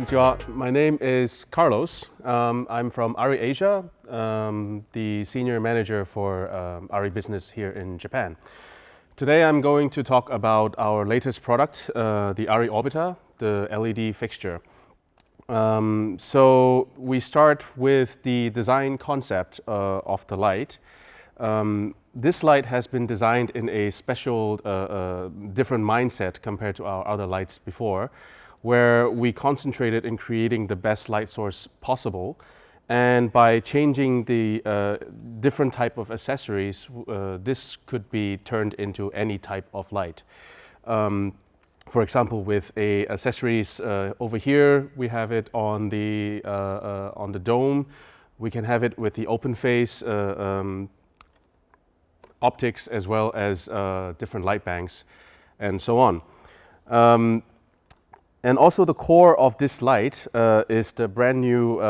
Konnichiwa. My name is Carlos. I'm from ARRI Asia, the senior manager for ARRI business here in Japan. Today I'm going to talk about our latest product, the ARRI Orbiter, the LED fixture. So we start with the design concept of the light. This light has been designed in a special, different mindset compared to our other lights before, where we concentrated in creating the best light source possible. And by changing the different type of accessories, this could be turned into any type of light. For example, with accessories over here, we have it on the dome. We can have it with the open face optics, as well as different light banks and so on. And also the core of this light is the brand new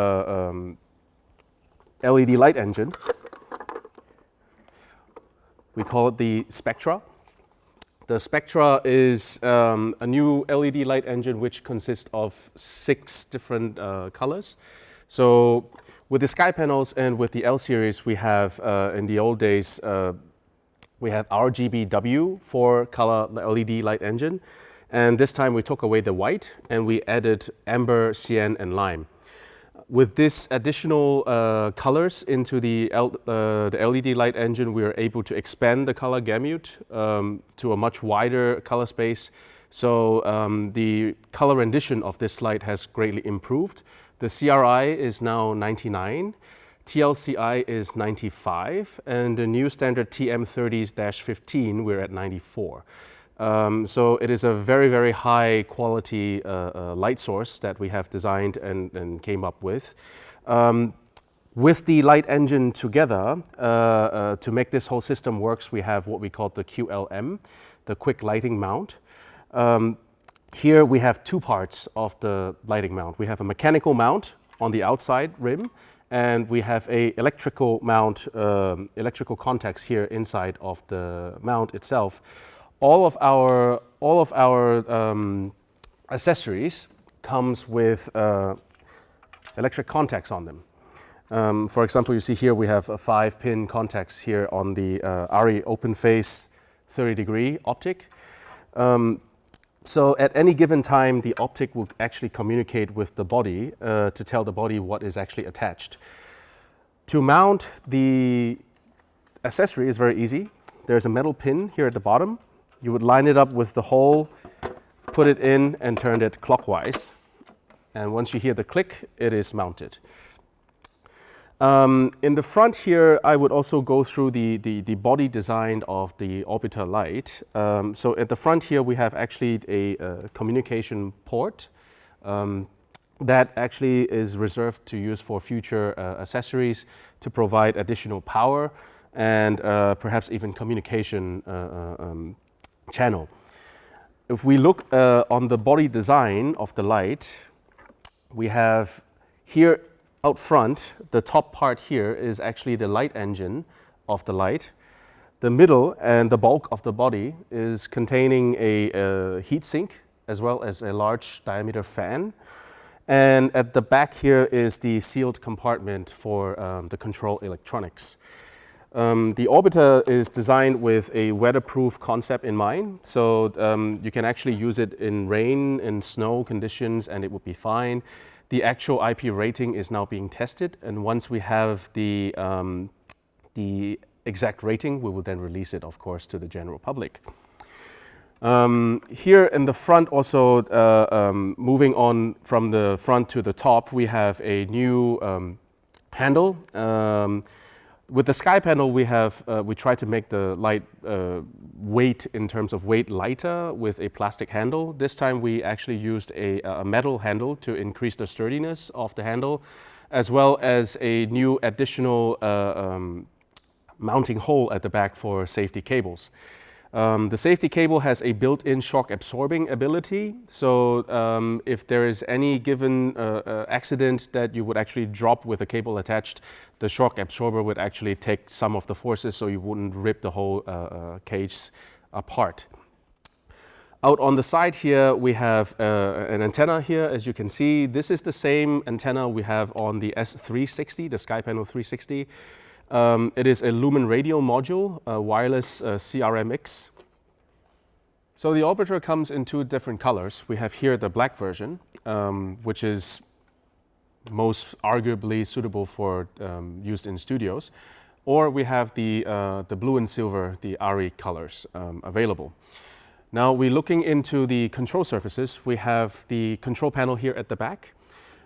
LED light engine. We call it the Spectra. The Spectra is a new LED light engine which consists of 6 different colors. So with the sky panels and with the L series, we have in the old days we had RGBW for color LED light engine, and this time we took away the white and we added amber, cyan, and lime. With this additional colors into the LED light engine, we are able to expand the color gamut to a much wider color space. So the color rendition of this light has greatly improved. The CRI is now 99. TLCI is 95, and the new standard TM30-15, we're at 94. So it is a very, very high quality light source that we have designed and came up with. With the light engine together, to make this whole system works, we have what we call the QLM, the quick lighting mount. Here we have 2 parts of the lighting mount. We have a mechanical mount on the outside rim, and we have a electrical mount, electrical contacts here inside of the mount itself. All of our accessories comes with electric contacts on them. For example, you see here we have a 5-pin contacts here on the ARRI open face 30-degree optic. So at any given time, the optic will actually communicate with the body to tell the body what is actually attached. To mount the accessory is very easy. There's a metal pin here at the bottom. You would line it up with the hole, put it in, and turn it clockwise. And once you hear the click, it is mounted. In the front here, I would also go through the body design of the Orbiter light. So at the front here, we have actually a communication port that actually is reserved to use for future accessories to provide additional power and perhaps even communication channel. If we look on the body design of the light, we have here out front, the top part here is actually the light engine of the light. The middle and the bulk of the body is containing a heat sink as well as a large diameter fan. And at the back here is the sealed compartment for the control electronics. The Orbiter is designed with a weatherproof concept in mind, so you can actually use it in rain and snow conditions and it would be fine. The actual IP rating is now being tested, and once we have the exact rating, we will then release it, of course, to the general public. Here in the front also, moving on from the front to the top, we have a new handle. With the sky panel, we try to make the light weight in terms of weight lighter with a plastic handle. This time we actually used a metal handle to increase the sturdiness of the handle, as well as a new additional mounting hole at the back for safety cables. The safety cable has a built-in shock absorbing ability, so if there is any given accident that you would actually drop with a cable attached, the shock absorber would actually take some of the forces so you wouldn't rip the whole cage apart. Out on the side here, we have an antenna here. As you can see, this is the same antenna we have on the S360, the SkyPanel 360. It is a lumen radial module, a wireless CRMX. So the orbiter comes in two different colors. We have here the black version, which is most arguably suitable for used in studios. Or we have the blue and silver, the ARRI colors available. Now we're looking into the control surfaces. We have the control panel here at the back.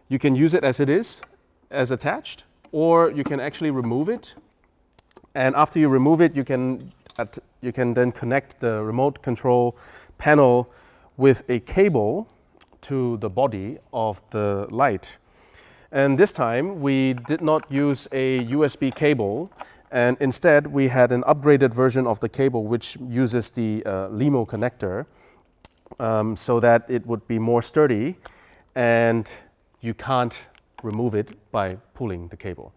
You can use it as it is, as attached, or you can actually remove it. And after you remove it, you can then connect the remote control panel with a cable to the body of the light. And this time we did not use a USB cable, and instead we had an upgraded version of the cable which uses the LEMO connector so that it would be more sturdy and you can't remove it by pulling the cable.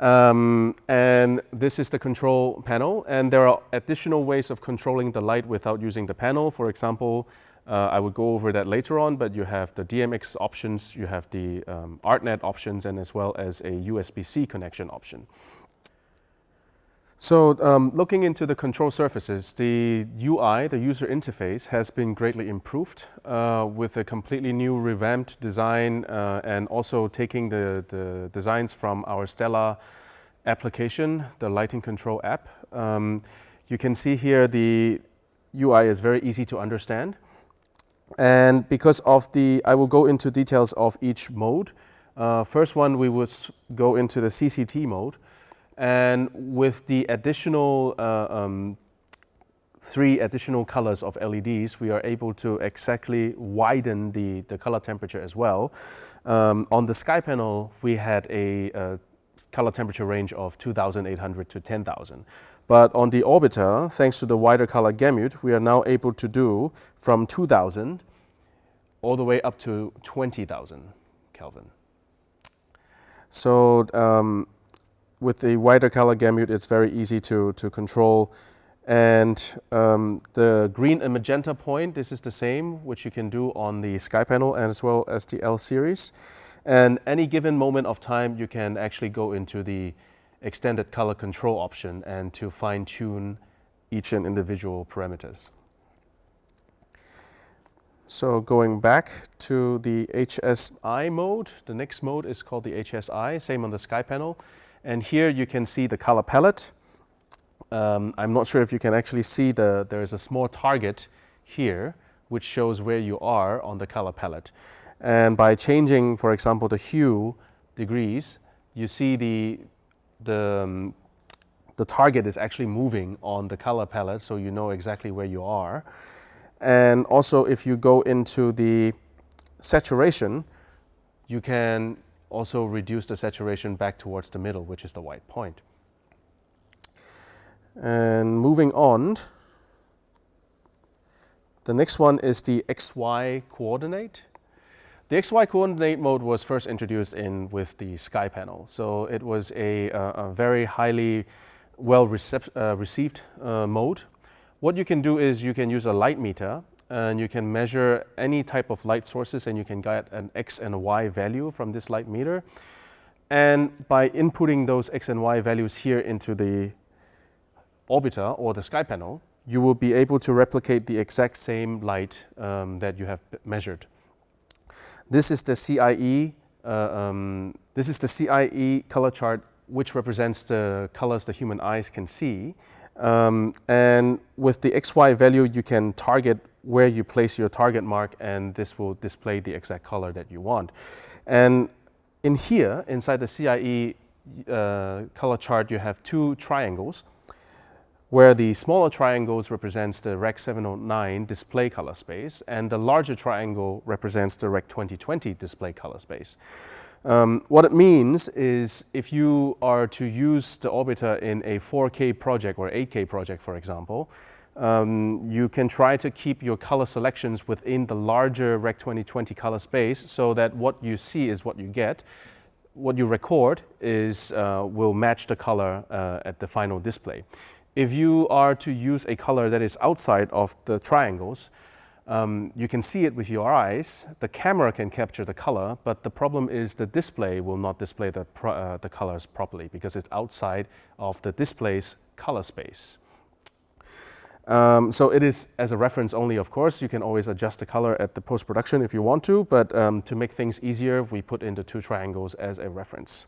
And this is the control panel, and there are additional ways of controlling the light without using the panel. For example, I would go over that later on, but you have the DMX options, you have the ArtNet options, and as well as a USB-C connection option. So looking into the control surfaces, the UI, the user interface, has been greatly improved with a completely new revamped design and also taking the designs from our Stella application, the lighting control app. You can see here the UI is very easy to understand. And because of I will go into details of each mode. First one, we would go into the CCT mode. And with the additional 3 additional colors of LEDs, we are able to exactly widen the color temperature as well. On the SkyPanel, we had a color temperature range of 2,800 to 10,000. But on the Orbiter, thanks to the wider color gamut, we are now able to do from 2,000 all the way up to 20,000 Kelvin. So with the wider color gamut, it's very easy to control. And the green and magenta point, this is the same, which you can do on the SkyPanel as well as the L series. And any given moment of time, you can actually go into the extended color control option and to fine tune each and individual parameters. So going back to the HSI mode, the next mode is called the HSI, same on the SkyPanel. And here you can see the color palette. I'm not sure if you can actually see there is a small target here which shows where you are on the color palette. And by changing, for example, the hue degrees, you see the target is actually moving on the color palette, so you know exactly where you are. And also if you go into the saturation, you can also reduce the saturation back towards the middle, which is the white point. And moving on, the next one is the XY coordinate. The XY coordinate mode was first introduced with the SkyPanel. So it was a very highly received mode. What you can do is you can use a light meter and you can measure any type of light sources and you can get an X and a Y value from this light meter. And by inputting those X and Y values here into the orbiter or the SkyPanel, you will be able to replicate the exact same light that you have measured. This is the CIE. This is the CIE color chart, which represents the colors the human eyes can see. And with the XY value, you can target where you place your target mark, and this will display the exact color that you want. And in here, inside the CIE color chart, you have 2 triangles, where the smaller triangles represents the Rec 709 display color space, and the larger triangle represents the Rec 2020 display color space. What it means is if you are to use the orbiter in a 4K project or 8K project, for example, you can try to keep your color selections within the larger Rec 2020 color space so that what you see is what you get. What you record is will match the color at the final display. if you are to use a color that is outside of the triangles, you can see it with your eyes. The camera can capture the color, but the problem is the display will not display the colors properly because it's outside of the display's color space. So it is as a reference only, of course. You can always adjust the color at the post-production if you want to, but to make things easier, we put in the 2 triangles as a reference.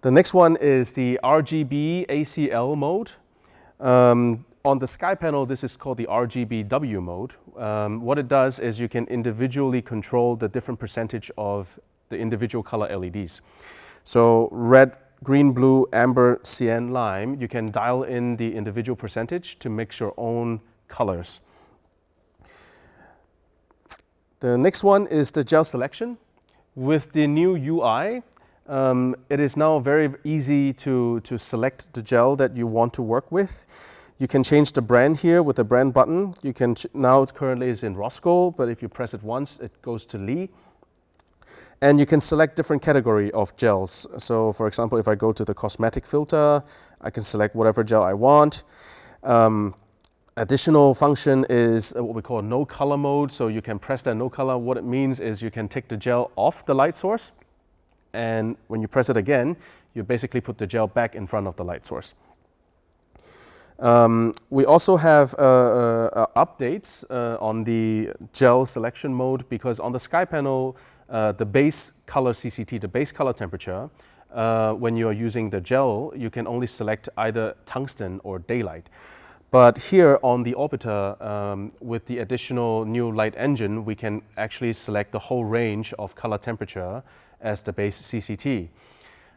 The next one is the RGB ACL mode. On the sky panel, this is called the RGBW mode. What it does is you can individually control the different percentage of the individual color LEDs. So red, green, blue, amber, cyan, lime, you can dial in the individual percentage to mix your own colors. The next one is the gel selection. With the new UI, it is now very easy to select the gel that you want to work with. You can change the brand here with the brand button. You can now it currently is in Roscoe, but if you press it once, it goes to Lee. And you can select different category of gels. So for example, if I go to the cosmetic filter, I can select whatever gel I want. Additional function is what we call no color mode. So you can press that no color. What it means is you can take the gel off the light source. And when you press it again, you basically put the gel back in front of the light source. We also have updates on the gel selection mode because on the sky panel, the base color CCT, the base color temperature, when you are using the gel, you can only select either tungsten or daylight. But here on the Orbiter, with the additional new light engine, we can actually select the whole range of color temperature as the base CCT.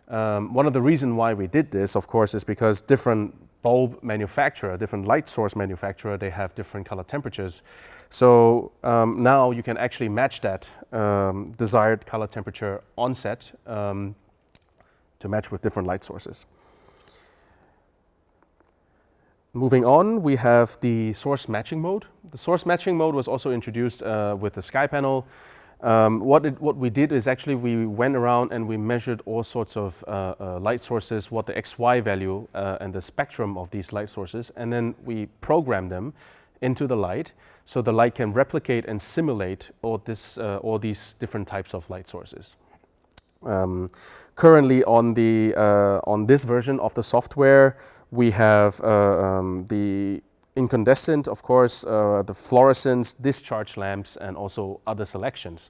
One of the reasons why we did this, of course, is because different bulb manufacturer, different light source manufacturer, they have different color temperatures. So now you can actually match that desired color temperature on set to match with different light sources. Moving on, we have the source matching mode. The source matching mode was also introduced with the sky panel. What we did is actually we went around and we measured all sorts of light sources, what the XY value and the spectrum of these light sources, and then we programmed them into the light so the light can replicate and simulate all these different types of light sources. Currently on this version of the software, we have the incandescent, of course, the fluorescence, discharge lamps, and also other selections.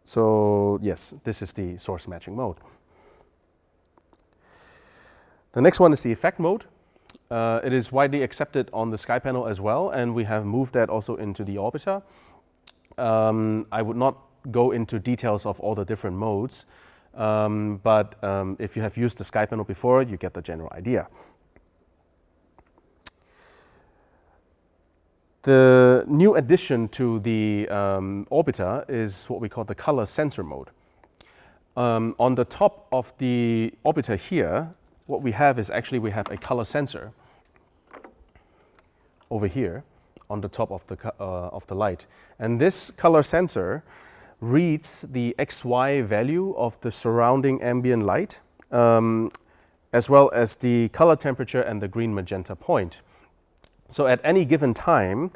So yes, this is the source matching mode. The next one is the effect mode. It is widely accepted on the sky panel as well, and we have moved that also into the Orbiter. I would not go into details of all the different modes, but if you have used the sky panel before, you get the general idea. The new addition to the Orbiter is what we call the color sensor mode. On the top of the Orbiter here, what we have is actually we have a color sensor over here on the top of the light. And this color sensor reads the XY value of the surrounding ambient light, as well as the color temperature and the green magenta point. So at any given time,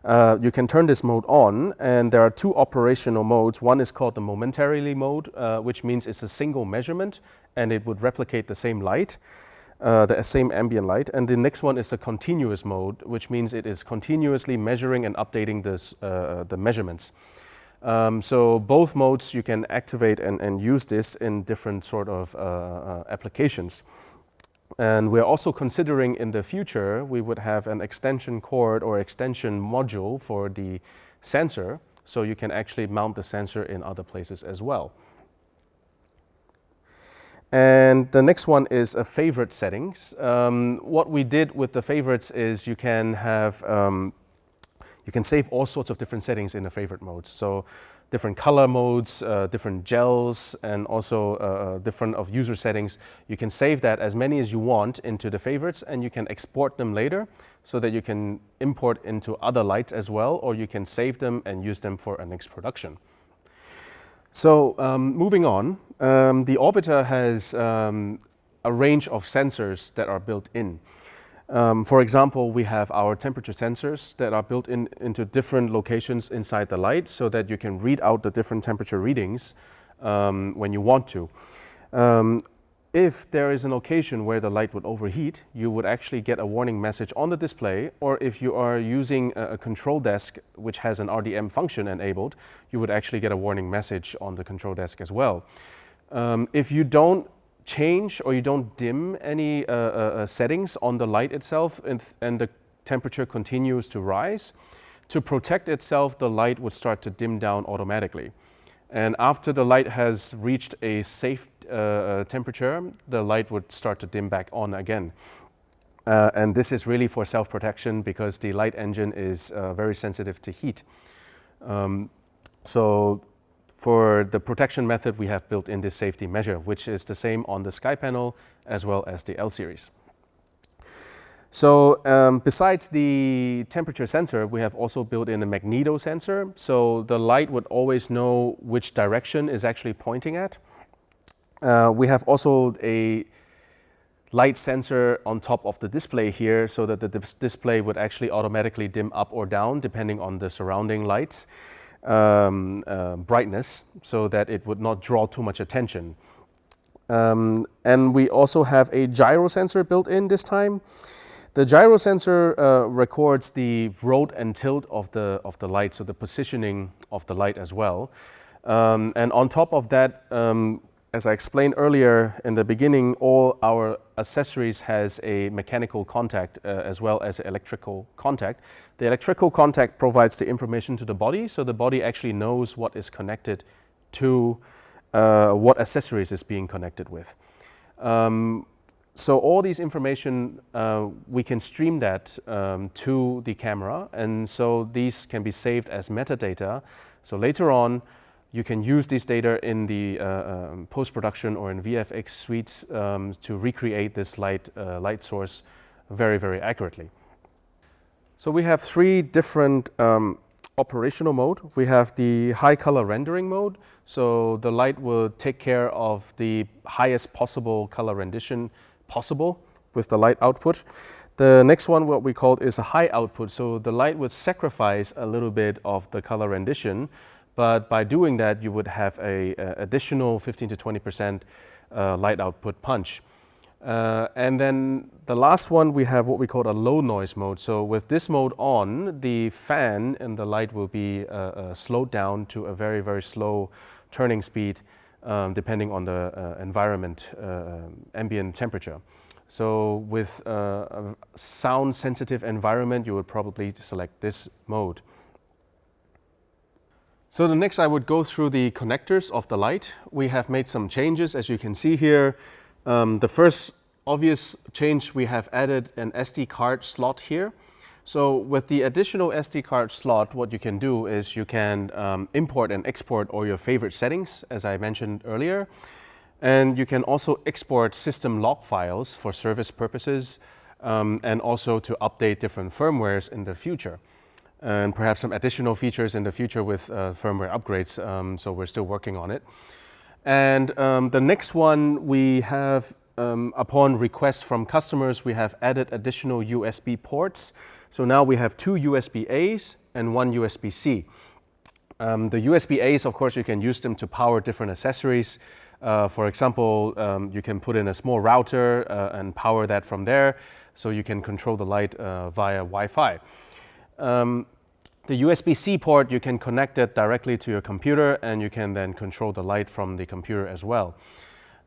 you can turn this mode on, and there are 2 operational modes. One is called the momentarily mode, which means it's a single measurement, and it would replicate the same light, the same ambient light. And the next one is the continuous mode, which means it is continuously measuring and updating the measurements. So both modes you can activate and use this in different sort of applications. And we're also considering in the future, we would have an extension cord or extension module for the sensor, so you can actually mount the sensor in other places as well. And the next one is a favorite settings. What we did with the favorites is you can have, you can save all sorts of different settings in the favorite modes. So different color modes, different gels, and also different of user settings. You can save that as many as you want into the favorites, and you can export them later so that you can import into other lights as well, or you can save them and use them for a next production. So moving on, the Orbiter has a range of sensors that are built in. For example, we have our temperature sensors that are built into different locations inside the light so that you can read out the different temperature readings when you want to. If there is an occasion where the light would overheat, you would actually get a warning message on the display, or if you are using a control desk which has an RDM function enabled, you would actually get a warning message on the control desk as well. If you don't change or you don't dim any settings on the light itself and the temperature continues to rise, to protect itself, the light would start to dim down automatically. And after the light has reached a safe temperature, the light would start to dim back on again. And this is really for self-protection because the light engine is very sensitive to heat. So for the protection method, we have built in this safety measure, which is the same on the Sky panel as well as the L series. So besides the temperature sensor, we have also built in a magneto sensor. So the light would always know which direction is actually pointing at. We have also a light sensor on top of the display here so that the display would actually automatically dim up or down depending on the surrounding lights brightness so that it would not draw too much attention. And we also have a gyro sensor built in this time. The gyro sensor records the roll and tilt of the light, so the positioning of the light as well. And on top of that, as I explained earlier in the beginning, all our accessories has a mechanical contact as well as electrical contact. The electrical contact provides the information to the body, so the body actually knows what is connected to what accessories is being connected with. So all these information, we can stream that to the camera, and so these can be saved as metadata. So later on, you can use this data in the post-production or in VFX suites to recreate this light source very, very accurately. So we have three different operational mode. We have the high color rendering mode. So the light will take care of the highest possible color rendition possible with the light output. The next one, what we call is a high output. So the light would sacrifice a little bit of the color rendition, but by doing that, you would have a additional 15 to 20% light output punch. And then the last one, we have what we call a low noise mode. So with this mode on, the fan and the light will be slowed down to a very, very slow turning speed depending on the environment, ambient temperature. So with a sound sensitive environment, you would probably select this mode. So the next I would go through the connectors of the light. We have made some changes, as you can see here. The first obvious change, we have added an SD card slot here. So with the additional SD card slot, what you can do is you can import and export all your favorite settings, as I mentioned earlier. And you can also export system log files for service purposes and also to update different firmwares in the future. And perhaps some additional features in the future with firmware upgrades, so we're still working on it. And the next one we have, upon request from customers, we have added additional USB ports. So now we have 2 USB-As and 1 USB-C. The USB-As, of course, you can use them to power different accessories. For example, you can put in a small router and power that from there, so you can control the light via Wi-Fi. The USB-C port, you can connect it directly to your computer and you can then control the light from the computer as well.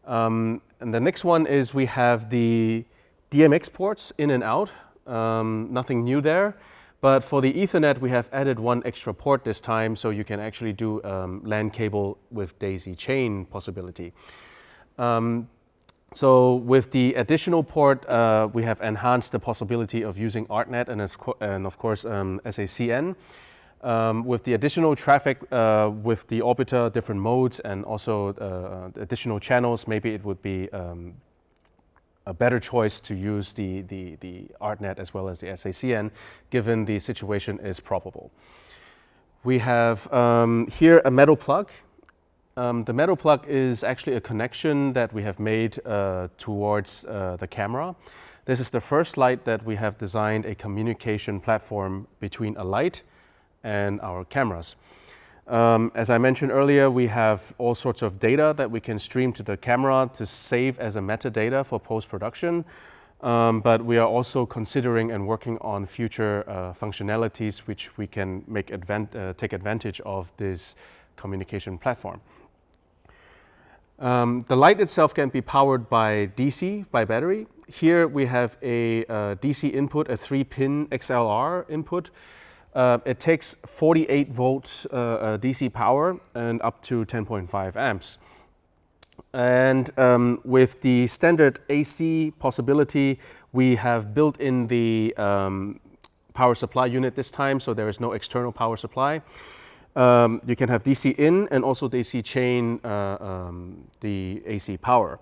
And the next one is we have the DMX ports in and out. Nothing new there. But for the Ethernet, we have added one extra port this time, so you can actually do LAN cable with daisy chain possibility. So with the additional port, we have enhanced the possibility of using ArtNet and of course SACN. With the additional traffic with the Orbiter, different modes and also additional channels, maybe it would be a better choice to use the ArtNet as well as the SACN, given the situation is probable. We have here a metal plug. The metal plug is actually a connection that we have made towards the camera. This is the first light that we have designed a communication platform between a light and our cameras. As I mentioned earlier, we have all sorts of data that we can stream to the camera to save as a metadata for post-production. But we are also considering and working on future functionalities which we can take advantage of this communication platform. The light itself can be powered by DC, by battery. Here we have a DC input, a 3-pin XLR input. It takes 48 volts DC power and up to 10.5 amps. And with the standard AC possibility, we have built in the power supply unit this time, so there is no external power supply. You can have DC in and also DC chain the AC power.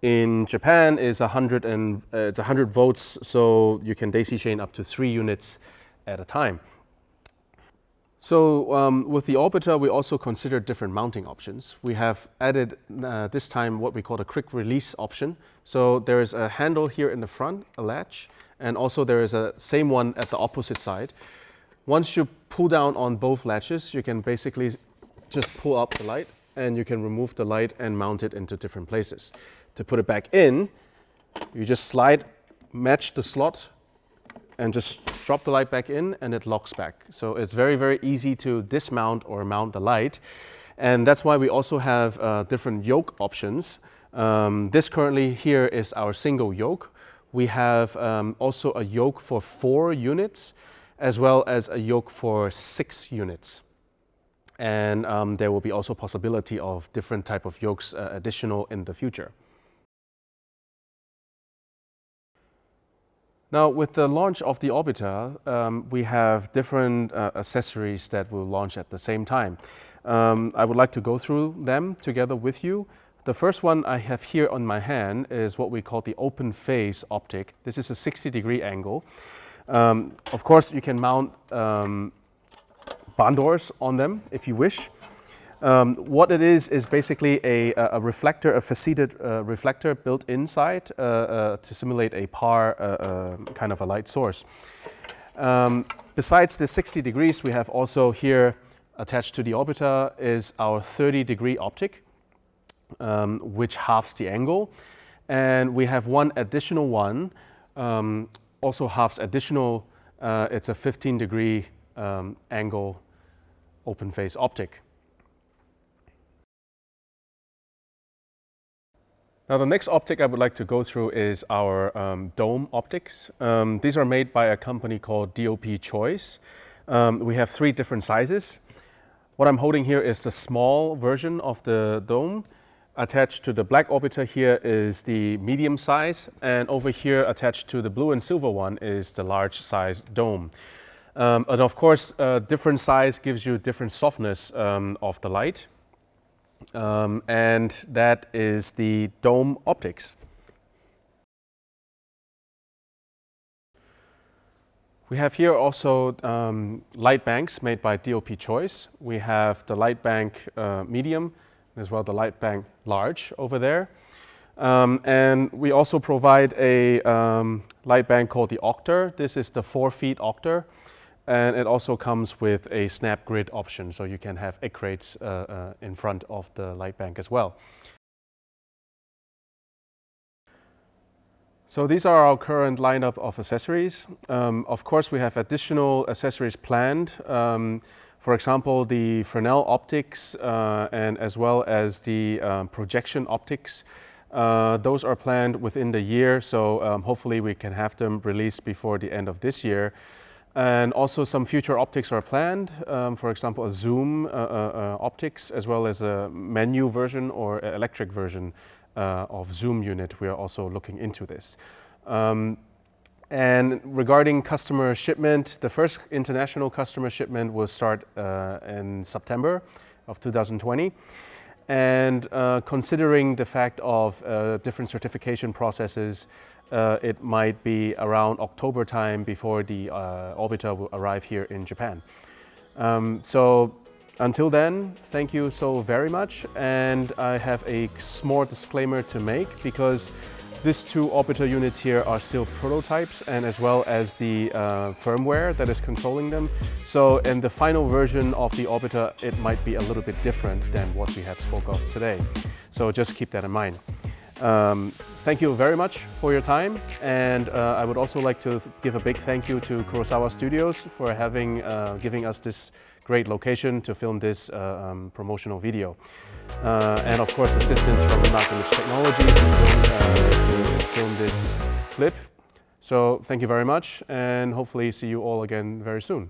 In Japan, it's 100 volts, so you can DC chain up to 3 units at a time. So with the Orbiter, we also considered different mounting options. We have added this time what we call a quick release option. So there is a handle here in the front, a latch, and also there is a same one at the opposite side. Once you pull down on both latches, you can basically just pull up the light and you can remove the light and mount it into different places. To put it back in, you just slide, match the slot, and just drop the light back in and it locks back. So it's very, very easy to dismount or mount the light. And that's why we also have different yoke options. This currently here is our single yoke. We have also a yoke for 4 units, as well as a yoke for 6 units. And there will be also possibility of different type of yokes additional in the future. Now, with the launch of the Orbiter, we have different accessories that will launch at the same time. I would like to go through them together with you. The first one I have here on my hand is what we call the open phase optic. This is a 60-degree angle. Of course, you can mount barn doors on them if you wish. What it is basically a reflector, a faceted reflector built inside to simulate a PAR kind of a light source. Besides the 60 degrees, we have also here attached to the Orbiter is our 30-degree optic, which halves the angle. And we have one additional one, also halves additional, it's a 15-degree angle open phase optic. Now the next optic I would like to go through is our dome optics. These are made by a company called DOP Choice. We have 3 different sizes. What I'm holding here is the small version of the dome. Attached to the black Orbiter here is the medium size, and over here attached to the blue and silver one is the large size dome. And of course, different size gives you different softness of the light. And that is the dome optics. We have here also light banks made by DOP Choice. We have the light bank medium, as well the light bank large over there. And we also provide a light bank called the Octar. This is the 4-feet Octar. And it also comes with a snap grid option, so you can have egg rates in front of the light bank as well. So these are our current lineup of accessories. Of course, we have additional accessories planned. For example, the Fresnel optics and as well as the projection optics. Those are planned within the year, so hopefully we can have them released before the end of this year. And also some future optics are planned, for example, a zoom optics, as well as a menu version or electric version of zoom unit. We are also looking into this. And regarding customer shipment, the first international customer shipment will start in September of 2020. And considering the fact of different certification processes, it might be around October time before the Orbiter will arrive here in Japan. So Until then, thank you so very much, and I have a small disclaimer to make because these two orbiter units here are still prototypes, and as well as the firmware that is controlling them. So in the final version of the orbiter, it might be a little bit different than what we have spoke of today. So just keep that in mind. Thank you very much for your time, and I would also like to give a big thank you to Kurosawa Studios for giving us this great location to film this promotional video. And of course assistance from ARRI Image Technology to film this clip. So thank you very much, and hopefully see you all again very soon.